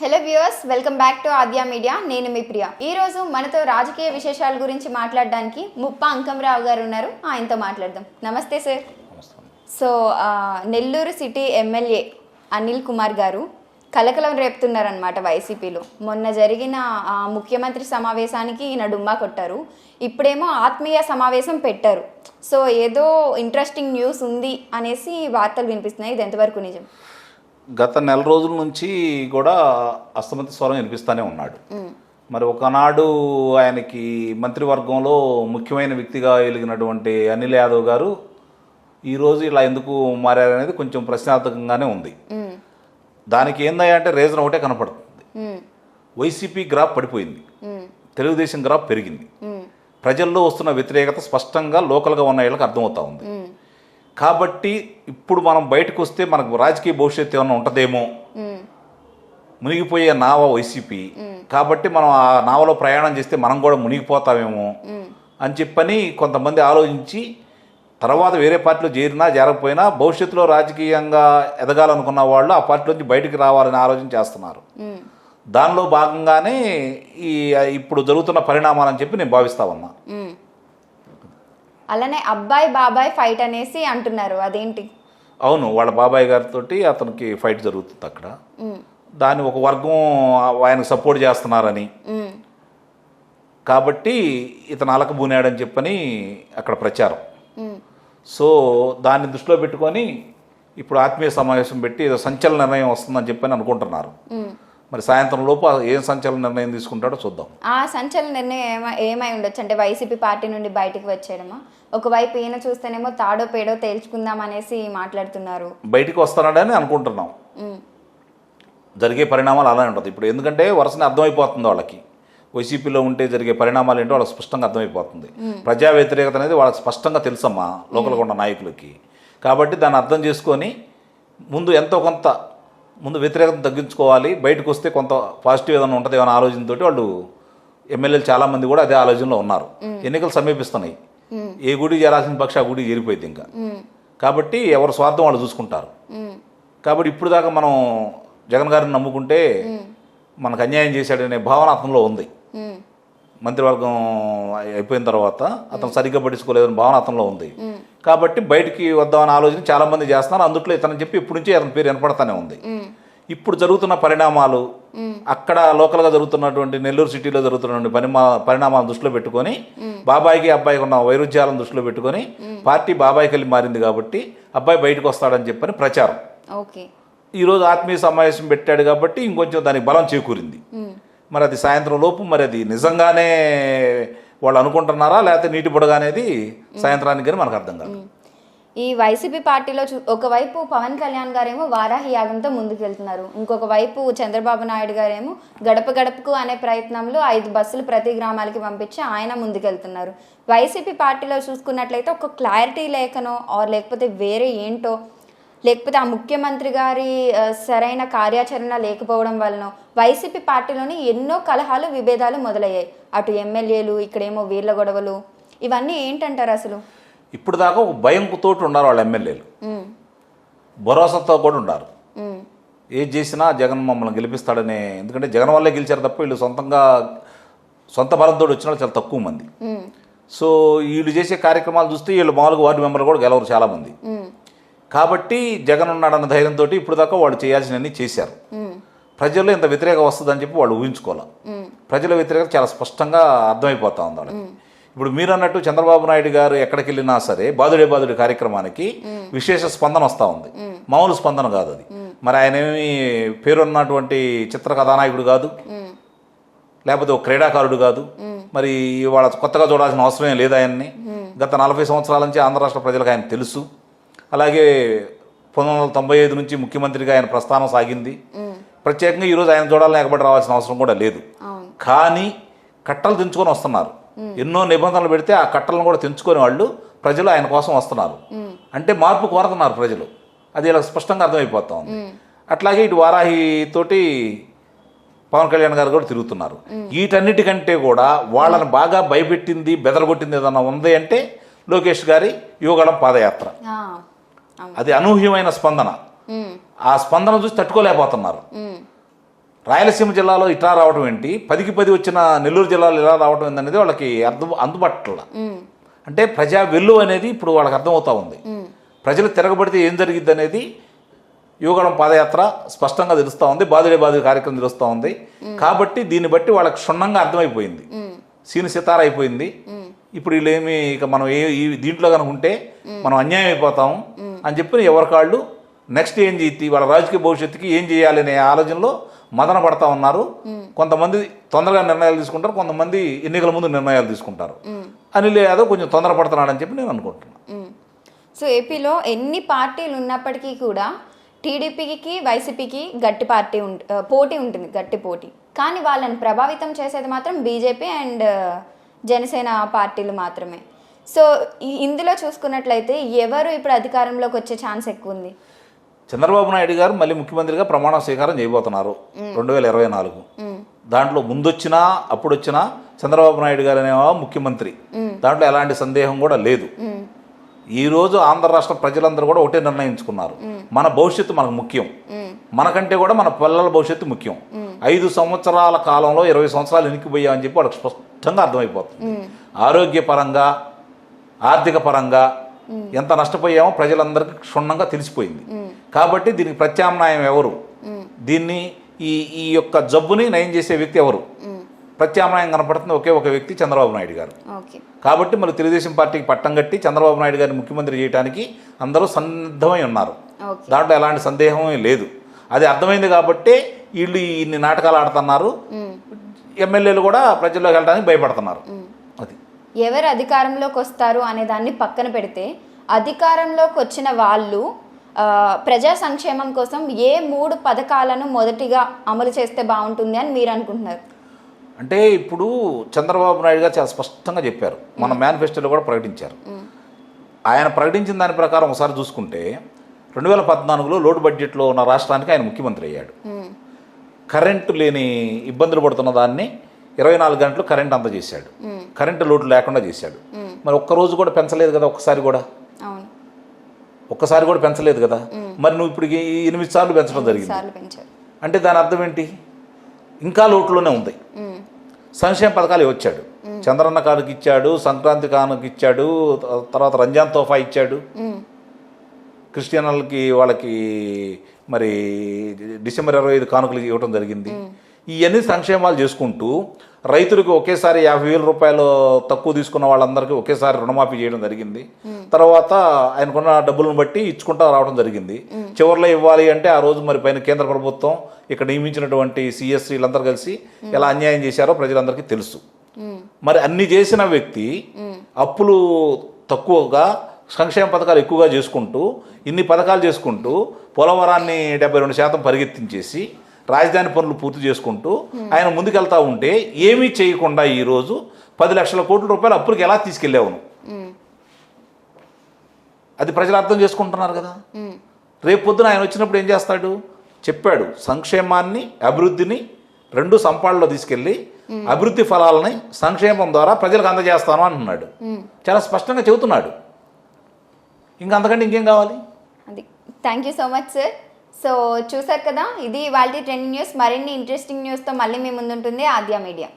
Hello viewers, welcome back to Aadya media. నేను మీ ప్రియ. ఈ రోజు మనతో రాజకీయ విశేషాల గురించి మాట్లాడడానికి ముప్పా అంకంరావు గారు ఉన్నారు. ఆయనతో మాట్లాడదాం. నమస్తే sir. So Nellore city MLA Anil Kumar గారు కలకలం రేపుతున్నారనమాట వైసీపీలో. మొన్న జరిగిన ముఖ్యమంత్రి సమావేశానికి ఈయన డుమ్మా కొట్టారు. ఇప్పుడేమో ఆత్మీయ సమావేశం పెట్టారు. సో ఏదో ఇంట్రెస్టింగ్ న్యూస్ ఉంది అనేసి వార్తలు వినిపిస్తున్నాయి. ఇది ఎంతవరకు నిజం? గత నెల రోజుల నుంచి కూడా అస్తమతి స్వరం వినిపిస్తూనే ఉన్నాడు. మరి ఒకనాడు ఆయనకి మంత్రివర్గంలో ముఖ్యమైన వ్యక్తిగా వెలిగినటువంటి అనిల్ యాదవ్ గారు ఈరోజు ఇలా ఎందుకు మారారనేది కొంచెం ప్రశ్నార్థకంగానే ఉంది. దానికి ఏందయ్యా అంటే రీజన్ ఒకటే కనపడుతుంది. వైసీపీ గ్రాఫ్ పడిపోయింది, తెలుగుదేశం గ్రాఫ్ పెరిగింది. ప్రజల్లో వస్తున్న వ్యతిరేకత స్పష్టంగా లోకల్గా ఉన్న వీళ్ళకి అర్థమవుతా ఉంది. కాబట్టి ఇప్పుడు మనం బయటకు వస్తే మనకు రాజకీయ భవిష్యత్తు ఏమైనా ఉంటుందేమో, మునిగిపోయే నావ వైసీపీ, కాబట్టి మనం ఆ నావలో ప్రయాణం చేస్తే మనం కూడా మునిగిపోతామేమో అని చెప్పని కొంతమంది ఆలోచించి తర్వాత వేరే పార్టీలో చేరకపోయినా భవిష్యత్తులో రాజకీయంగా ఎదగాలనుకున్న వాళ్ళు ఆ పార్టీ నుంచి బయటికి రావాలని ఆలోచన చేస్తున్నారు. దానిలో భాగంగానే ఇప్పుడు జరుగుతున్న పరిణామాలని చెప్పి నేను భావిస్తా ఉన్నా. అలానే అబ్బాయి బాబాయ్ ఫైట్ అనేసి అంటున్నారు, అదేంటి? అవును, వాళ్ళ బాబాయ్ గారితో అతనికి ఫైట్ జరుగుతుంది అక్కడ. దాన్ని ఒక వర్గం ఆయనకు సపోర్ట్ చేస్తున్నారని, కాబట్టి ఇతను అలకబూనాడని చెప్పని అక్కడ ప్రచారం. సో దాన్ని దృష్టిలో పెట్టుకొని ఇప్పుడు ఆత్మీయ సమావేశం పెట్టి ఏదో సంచలన నిర్ణయం వస్తుందని చెప్పని అనుకుంటున్నారు. మరి సాయంత్రం లోపు ఏం సంచలన నిర్ణయం తీసుకుంటాడో చూద్దాం. ఆ సంచలన నిర్ణయం ఏమై ఉండొచ్చు అంటే వైసీపీ పార్టీ నుండి బయటకు వచ్చేయడమా? ఒకవైపు ఈయన చూస్తేనేమో తాడో పేడో తేల్చుకుందాం అనేసి మాట్లాడుతున్నారు. బయటికి వస్తాడని అనుకుంటున్నాం. జరిగే పరిణామాలు అలానే ఉంటుంది ఇప్పుడు. ఎందుకంటే వరుసని అర్థమైపోతుంది వాళ్ళకి, వైసీపీలో ఉంటే జరిగే పరిణామాలు ఏంటో వాళ్ళకి స్పష్టంగా అర్థమైపోతుంది. ప్రజా వ్యతిరేకత అనేది వాళ్ళకి స్పష్టంగా తెలుసమ్మా లోకల్గా ఉన్న నాయకులకి. కాబట్టి దాన్ని అర్థం చేసుకొని ముందు వ్యతిరేకత తగ్గించుకోవాలి, బయటకు వస్తే కొంత పాజిటివ్ ఏదైనా ఉంటుంది ఏమైనా ఆలోచనతోటి వాళ్ళు ఎమ్మెల్యేలు చాలామంది కూడా అదే ఆలోచనలో ఉన్నారు. ఎన్నికలు సమీపిస్తున్నాయి, ఏ గుడి చేరాల్సిన పక్ష ఆ గుడి చేరిపోయింది ఇంకా. కాబట్టి ఎవరి స్వార్థం వాళ్ళు చూసుకుంటారు. కాబట్టి ఇప్పుడు దాకా మనం జగన్ గారిని నమ్ముకుంటే మనకు అన్యాయం చేశాడనే భావన అతనిలో ఉంది. మంత్రివర్గం అయిపోయిన తర్వాత అతను సరిగ్గా పట్టించుకోలేదని భావన అతనిలో ఉంది. కాబట్టి బయటికి వద్దామని ఆలోచన చాలా మంది చేస్తున్నారు. అందుట్లో ఇతను చెప్పి ఇప్పటి నుంచి అతని పేరు వినపడతానే ఉంది. ఇప్పుడు జరుగుతున్న పరిణామాలు, అక్కడ లోకల్గా జరుగుతున్నటువంటి నెల్లూరు సిటీలో జరుగుతున్నటువంటి పరిణామాలను దృష్టిలో పెట్టుకొని, బాబాయికి అబ్బాయికి ఉన్న వైరుధ్యాలను దృష్టిలో పెట్టుకొని పార్టీ బాబాయికి వెళ్ళి మారింది కాబట్టి అబ్బాయి బయటకు వస్తాడని చెప్పని ప్రచారం. ఈరోజు ఆత్మీయ సమావేశం పెట్టాడు కాబట్టి ఇంకొంచెం దానికి బలం చేకూరింది. మరి అది సాయంత్రం లోపు మరి అది నిజంగానే వాళ్ళు అనుకుంటున్నారా లేకపోతే నీటి బుడగా అనేది సాయంత్రానికి కానీ మనకు అర్థం కాదు. ఈ వైసీపీ పార్టీలో ఒకవైపు పవన్ కళ్యాణ్ గారేమో వారాహి యాగంతో ముందుకెళ్తున్నారు, ఇంకొక వైపు చంద్రబాబు నాయుడు గారేమో గడప గడపకు అనే ప్రయత్నంలో 5 బస్సులు ప్రతి గ్రామాలకి పంపించి ఆయన ముందుకెళ్తున్నారు. వైసీపీ పార్టీలో చూసుకున్నట్లయితే ఒక క్లారిటీ లేకనో లేకపోతే వేరే ఏంటో, లేకపోతే ఆ ముఖ్యమంత్రి గారి సరైన కార్యాచరణ లేకపోవడం వలన వైసీపీ పార్టీలోని ఎన్నో కలహాలు విభేదాలు మొదలయ్యాయి. అటు ఎమ్మెల్యేలు, ఇక్కడేమో వీళ్ళ గొడవలు, ఇవన్నీ ఏంటంటారు అసలు? ఇప్పుడు దాకా ఒక భయంతో ఉన్నారు వాళ్ళ ఎమ్మెల్యేలు, భరోసాతో కూడా ఉన్నారు. ఏది చేసినా జగన్ మమ్మల్ని గెలిపిస్తాడనే, ఎందుకంటే జగన్ వల్లే గెలిచారు తప్ప వీళ్ళు సొంత బలంతో వచ్చిన వాళ్ళు చాలా తక్కువ మంది. సో వీళ్ళు చేసే కార్యక్రమాలు చూస్తే వీళ్ళు మామూలుగా వార్డు మెంబర్లు కూడా గెలవరు చాలామంది. కాబట్టి జగన్ ఉన్నాడన్న ధైర్యంతో ఇప్పుడు దాకా వాళ్ళు చేయాల్సినవన్నీ చేశారు. ప్రజల్లో ఇంత వ్యతిరేకత వస్తుందని చెప్పి వాళ్ళు ఊహించుకోవాలి. ప్రజల వ్యతిరేకత చాలా స్పష్టంగా అర్థమైపోతా ఉంది వాళ్ళకి. ఇప్పుడు మీరు అన్నట్టు చంద్రబాబు నాయుడు గారు ఎక్కడికి వెళ్ళినా సరే బాదుడే కార్యక్రమానికి విశేష స్పందన వస్తూ ఉంది. మామూలు స్పందన కాదు అది. మరి ఆయన ఏమి పేరున్నటువంటి చిత్ర కథానాయకుడు కాదు, లేకపోతే ఒక క్రీడాకారుడు కాదు. మరి వాళ్ళ కొత్తగా చూడాల్సిన అవసరమే లేదు ఆయన్ని. గత 40 సంవత్సరాల నుంచి ఆంధ్ర రాష్ట్ర ప్రజలకు ఆయన తెలుసు. అలాగే 1995 నుంచి ముఖ్యమంత్రిగా ఆయన ప్రస్థానం సాగింది. ప్రత్యేకంగా ఈరోజు ఆయన చూడాలని ఎగబడి రావాల్సిన అవసరం కూడా లేదు. కానీ కట్టలు తెంచుకొని వస్తున్నారు. ఎన్నో నిబంధనలు పెడితే ఆ కట్టలను కూడా తెంచుకొని వాళ్ళు ప్రజలు ఆయన కోసం వస్తున్నారు. అంటే మార్పు కోరుతున్నారు ప్రజలు, అది ఇలా స్పష్టంగా అర్థమైపోతా ఉంది. అట్లాగే ఇటు వారాహి తోటి పవన్ కళ్యాణ్ గారు కూడా తిరుగుతున్నారు. వీటన్నిటికంటే కూడా వాళ్ళని బాగా భయపెట్టింది, బెదరగొట్టింది ఏదన్నా ఉంది అంటే లోకేష్ గారి యువగళం పాదయాత్ర. అది అనూహ్యమైన స్పందన. ఆ స్పందన చూసి తట్టుకోలేకపోతున్నారు. రాయలసీమ జిల్లాలో ఇట్లా రావడం ఏంటి, 10కి 10 వచ్చిన నెల్లూరు జిల్లాలో ఇలా రావడం ఏంటనేది వాళ్ళకి అందుబాటులో. అంటే ప్రజా వెల్లు అనేది ఇప్పుడు వాళ్ళకి అర్థమవుతా ఉంది. ప్రజలు తిరగబడితే ఏం జరిగిద్ది అనేది యువగళం పాదయాత్ర స్పష్టంగా తెలుస్తూ ఉంది, బాదుడే బాదుడే కార్యక్రమం తెలుస్తూ ఉంది. కాబట్టి దీన్ని బట్టి వాళ్ళకి క్షుణ్ణంగా అర్థమైపోయింది, సీను సితార అయిపోయింది. ఇప్పుడు వీళ్ళేమి ఇక మనం ఈ దీంట్లో కనుక ఉంటే మనం అన్యాయం అయిపోతాము అని చెప్పి ఎవరికాళ్ళు నెక్స్ట్ ఏం చేయి వాళ్ళ రాజకీయ భవిష్యత్తుకి ఏం చేయాలనే ఆలోచనలో మదన పడతా ఉన్నారు. కొంతమంది తొందరగా నిర్ణయాలు తీసుకుంటారు, కొంతమంది ఎన్నికల ముందు నిర్ణయాలు తీసుకుంటారు. అనిల్ యాదవ్ కొంచెం తొందరపడుతున్నాడని చెప్పి నేను అనుకుంటున్నాను. సో ఏపీలో ఎన్ని పార్టీలు ఉన్నప్పటికీ కూడా టీడీపీకి వైసీపీకి పోటీ ఉంటుంది, గట్టి పోటీ. కానీ వాళ్ళని ప్రభావితం చేసేది మాత్రం బీజేపీ అండ్ జనసేన పార్టీలు మాత్రమే. సో ఇందులో చూసుకున్నట్లయితే ఎవరు ఇప్పుడు అధికారంలోకి వచ్చే ఛాన్స్ ఎక్కువ ఉంది? చంద్రబాబు నాయుడు గారు మళ్ళీ ముఖ్యమంత్రిగా ప్రమాణ స్వీకారం చేయబోతున్నారు 2024. దాంట్లో ముందొచ్చినా అప్పుడొచ్చినా చంద్రబాబు నాయుడు గారు అనే ముఖ్యమంత్రి, దాంట్లో ఎలాంటి సందేహం కూడా లేదు. ఈరోజు ఆంధ్ర రాష్ట్ర ప్రజలందరూ కూడా ఒకటే నిర్ణయించుకున్నారు, మన భవిష్యత్తు మనకు ముఖ్యం, మనకంటే కూడా మన పిల్లల భవిష్యత్తు ముఖ్యం. 5 సంవత్సరాల కాలంలో 20 సంవత్సరాలు వెనక్కిపోయామని చెప్పి వాళ్ళకి స్పష్టంగా అర్థమైపోతుంది. ఆరోగ్యపరంగా, ఆర్థిక పరంగా ఎంత నష్టపోయామో ప్రజలందరికీ క్షుణ్ణంగా తెలిసిపోయింది. కాబట్టి దీనికి ప్రత్యామ్నాయం ఎవరు, దీన్ని ఈ యొక్క జబ్బుని నయం చేసే వ్యక్తి ఎవరు, ప్రత్యామ్నాయం కనపడుతుంది ఒకే ఒక వ్యక్తి, చంద్రబాబు నాయుడు గారు. కాబట్టి మరి తెలుగుదేశం పార్టీకి పట్టం కట్టి చంద్రబాబు నాయుడు గారిని ముఖ్యమంత్రి చేయడానికి అందరూ సన్నద్ధమై ఉన్నారు, దాంట్లో ఎలాంటి సందేహమే లేదు. అది అర్థమైంది కాబట్టి వీళ్ళు ఇన్ని నాటకాలు ఆడుతున్నారు, ఎమ్మెల్యేలు కూడా ప్రజల్లోకి వెళ్ళడానికి భయపడుతున్నారు. అది ఎవరు అధికారంలోకి వస్తారు అనే దాన్ని పక్కన పెడితే, అధికారంలోకి వచ్చిన వాళ్ళు ప్రజా సంక్షేమం కోసం ఏ 3 పథకాలను మొదటిగా అమలు చేస్తే బాగుంటుంది అని మీరు అనుకుంటున్నారు? అంటే ఇప్పుడు చంద్రబాబు నాయుడు గారు చాలా స్పష్టంగా చెప్పారు, మన మేనిఫెస్టోలో కూడా ప్రకటించారు. ఆయన ప్రకటించిన దాని ప్రకారం ఒకసారి చూసుకుంటే 2014లో లోటు బడ్జెట్లో ఉన్న రాష్ట్రానికి ఆయన ముఖ్యమంత్రి అయ్యాడు. కరెంటు లేని ఇబ్బందులు పడుతున్న దాన్ని 24 గంటలు కరెంట్ అందజేశాడు, కరెంటు లోటు లేకుండా చేశాడు. మరి ఒక్కరోజు కూడా పెంచలేదు కదా, ఒక్కసారి కూడా పెంచలేదు కదా. మరి నువ్వు ఇప్పుడు 8 సార్లు పెంచడం జరిగింది అంటే దాని అర్థం ఏంటి? ఇంకా లోటులోనే ఉంది. సంక్షేమ పథకాలు వచ్చాడు, చంద్రన్న కానుక ఇచ్చాడు, సంక్రాంతి కానుక ఇచ్చాడు, తర్వాత రంజాన్ తోఫా ఇచ్చాడు, క్రిస్టియన్లకి వాళ్ళకి మరి డిసెంబర్ 25 కానుకలు ఇవ్వడం జరిగింది. ఇవన్నీ సంక్షేమాలు చేసుకుంటూ రైతులకు ఒకేసారి 50,000 రూపాయలు తక్కువ తీసుకున్న వాళ్ళందరికీ ఒకేసారి రుణమాఫీ చేయడం జరిగింది. తర్వాత ఆయనకున్న డబ్బులను బట్టి ఇచ్చుకుంటా రావడం జరిగింది. చివరిలో ఇవ్వాలి అంటే ఆ రోజు మరి పైన కేంద్ర ప్రభుత్వం ఇక్కడ నియమించినటువంటి సిఎస్ వీళ్ళందరూ కలిసి ఎలా అన్యాయం చేశారో ప్రజలందరికీ తెలుసు. మరి అన్ని చేసిన వ్యక్తి అప్పులు తక్కువగా సంక్షేమ పథకాలు ఎక్కువగా చేసుకుంటూ ఇన్ని పథకాలు చేసుకుంటూ పోలవరాన్ని 72% పరిగెత్తించేసి రాజధాని పనులు పూర్తి చేసుకుంటూ ఆయన ముందుకెళ్తా ఉంటే ఏమీ చేయకుండా ఈరోజు 10 లక్షల కోట్ల రూపాయలు అప్పులకి ఎలా తీసుకెళ్ళావును? అది ప్రజలు అర్థం చేసుకుంటున్నారు కదా. రేపు పొద్దున ఆయన వచ్చినప్పుడు ఏం చేస్తాడు? చెప్పాడు, సంక్షేమాన్ని అభివృద్ధిని 2 సంపాళ్ళలో తీసుకెళ్ళి అభివృద్ధి ఫలాలని సంక్షేమం ద్వారా ప్రజలకు అందజేస్తాను అంటున్నాడు. చాలా స్పష్టంగా చెబుతున్నాడు. ఇంకా అంతకంటే ఇంకేం కావాలి? అది. Thank you so much sir. So చూసారు కదా, ఇది వాళ్ళ ట్రెండింగ్ న్యూస్. మరిన్ని ఇంట్రెస్టింగ్ న్యూస్తో మళ్ళీ మీ ముందుంటుంది ఆద్య మీడియా.